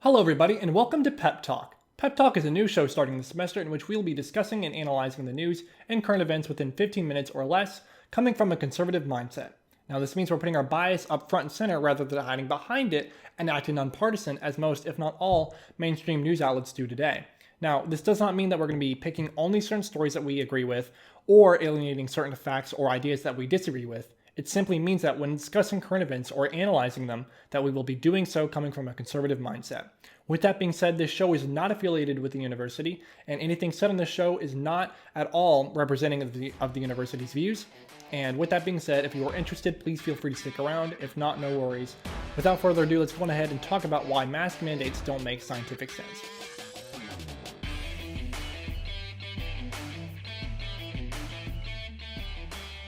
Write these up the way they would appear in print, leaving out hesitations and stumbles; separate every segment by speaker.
Speaker 1: Hello everybody and welcome to Pep Talk. Pep Talk is a new show starting this semester in which we'll be discussing and analyzing the news and current events within 15 minutes or less, coming from a conservative mindset. Now this means we're putting our bias up front and center rather than hiding behind it and acting nonpartisan as most, if not all, mainstream news outlets do today. Now this does not mean that we're going to be picking only certain stories that we agree with or alienating certain facts or ideas that we disagree with. It simply means that when discussing current events or analyzing them, that we will be doing so coming from a conservative mindset. With that being said, this show is not affiliated with the university, and anything said on this show is not at all representing of the university's views. And with that being said, if you are interested, please feel free to stick around. If not, no worries. Without further ado, let's go ahead and talk about why mask mandates don't make scientific sense.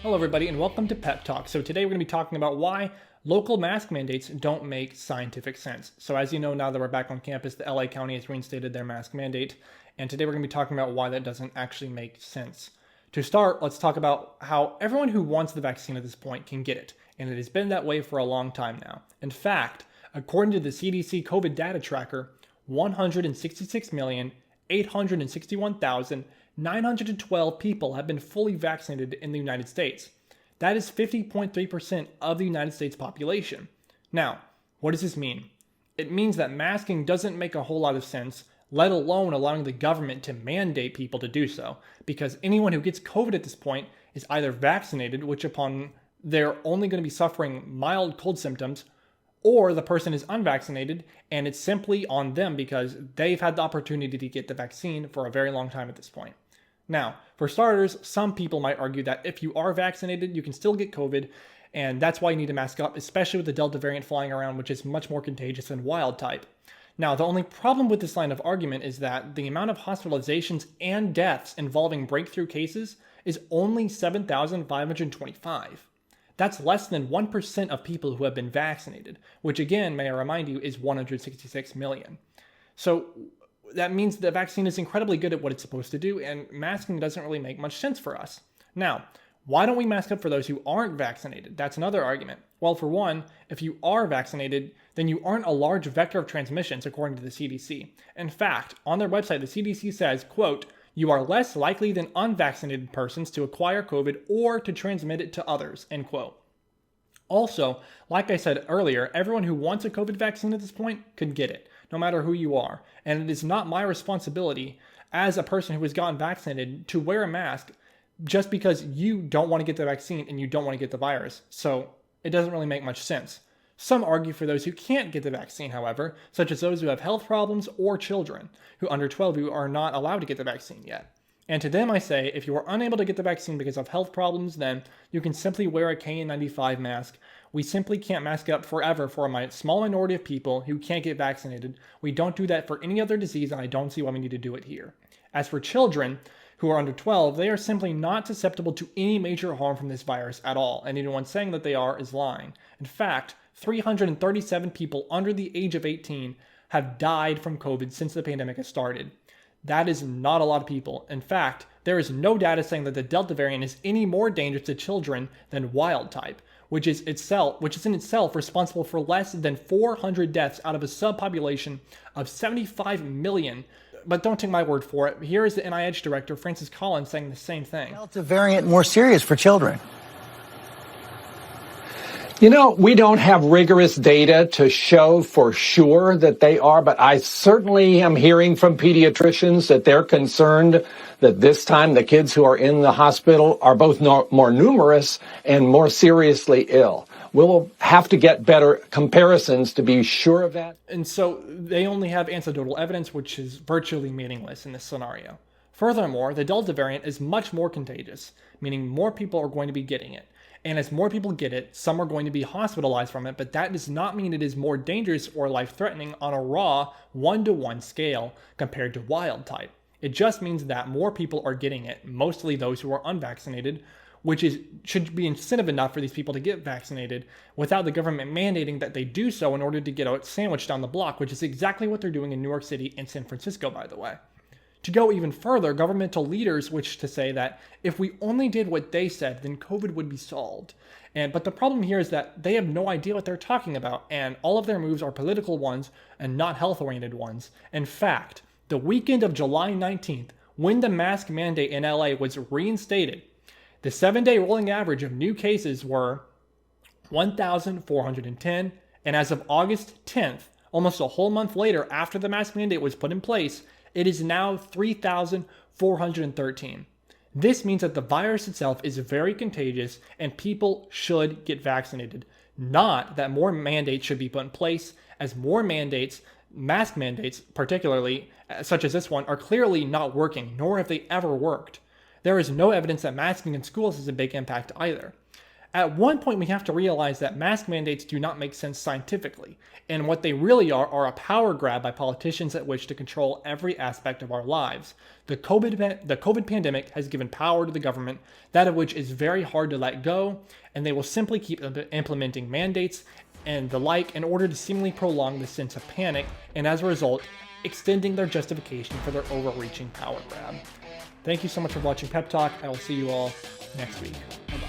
Speaker 1: Hello everybody and welcome to Pep Talk. So today we're going to be talking about why local mask mandates don't make scientific sense. So as you know, now that we're back on campus, the LA County has reinstated their mask mandate. And today we're going to be talking about why that doesn't actually make sense. To start, let's talk about how everyone who wants the vaccine at this point can get it. And it has been that way for a long time now. In fact, according to the CDC COVID data tracker, 166,861,912 people have been fully vaccinated in the United States. That is 50.3% of the United States population. Now, what does this mean? It means that masking doesn't make a whole lot of sense, let alone allowing the government to mandate people to do so, because anyone who gets COVID at this point is either vaccinated, which upon they're only going to be suffering mild cold symptoms, or the person is unvaccinated and it's simply on them because they've had the opportunity to get the vaccine for a very long time at this point. Now, for starters, some people might argue that if you are vaccinated, you can still get COVID, and that's why you need to mask up, especially with the Delta variant flying around, which is much more contagious than wild type. Now, the only problem with this line of argument is that the amount of hospitalizations and deaths involving breakthrough cases is only 7,525. That's less than 1% of people who have been vaccinated, which again, may I remind you, is 166 million. So that means the vaccine is incredibly good at what it's supposed to do, and masking doesn't really make much sense for us. Now, why don't we mask up for those who aren't vaccinated? That's another argument. Well, for one, if you are vaccinated, then you aren't a large vector of transmissions, according to the CDC. In fact, on their website, the CDC says, quote, "You are less likely than unvaccinated persons to acquire COVID or to transmit it to others," end quote. Also, like I said earlier, everyone who wants a COVID vaccine at this point could get it, no matter who you are. And it is not my responsibility as a person who has gotten vaccinated to wear a mask just because you don't want to get the vaccine and you don't want to get the virus. So it doesn't really make much sense. Some argue for those who can't get the vaccine, however, such as those who have health problems or children who under 12 who are not allowed to get the vaccine yet. And to them I say, if you are unable to get the vaccine because of health problems, then you can simply wear a KN95 mask. We simply can't mask up forever for a small minority of people who can't get vaccinated. We don't do that for any other disease, and I don't see why we need to do it here. As for children who are under 12, they are simply not susceptible to any major harm from this virus at all, and anyone saying that they are is lying. In fact, 337 people under the age of 18 have died from COVID since the pandemic has started. That is not a lot of people. In fact, there is no data saying that the Delta variant is any more dangerous to children than wild type, which is in itself responsible for less than 400 deaths out of a subpopulation of 75 million. But don't take my word for it. Here is the NIH director, Francis Collins, saying the same thing.
Speaker 2: Delta variant more serious for children.
Speaker 3: You know, we don't have rigorous data to show for sure that they are, but I certainly am hearing from pediatricians that they're concerned that this time the kids who are in the hospital are both more numerous and more seriously ill. We'll have to get better comparisons to be sure of that.
Speaker 1: And so they only have anecdotal evidence, which is virtually meaningless in this scenario. Furthermore, the Delta variant is much more contagious, meaning more people are going to be getting it. And as more people get it, some are going to be hospitalized from it, but that does not mean it is more dangerous or life-threatening on a raw 1-to-1 scale compared to wild type. It just means that more people are getting it, mostly those who are unvaccinated, which should be incentive enough for these people to get vaccinated without the government mandating that they do so in order to get a sandwich down the block, which is exactly what they're doing in New York City and San Francisco, by the way. To go even further, governmental leaders wish to say that if we only did what they said, then COVID would be solved. But the problem here is that they have no idea what they're talking about, and all of their moves are political ones and not health-oriented ones. In fact, the weekend of July 19th, when the mask mandate in LA was reinstated, the 7-day rolling average of new cases were 1,410, and as of August 10th, almost a whole month later after the mask mandate was put in place, it is now 3,413. This means that the virus itself is very contagious and people should get vaccinated. Not that more mandates should be put in place, as more mandates, mask mandates particularly, such as this one, are clearly not working, nor have they ever worked. There is no evidence that masking in schools has a big impact either. At one point, we have to realize that mask mandates do not make sense scientifically, and what they really are a power grab by politicians that wish to control every aspect of our lives. The COVID pandemic has given power to the government, that of which is very hard to let go, and they will simply keep implementing mandates and the like in order to seemingly prolong the sense of panic, and as a result, extending their justification for their overreaching power grab. Thank you so much for watching Pep Talk. I will see you all next week. Bye-bye.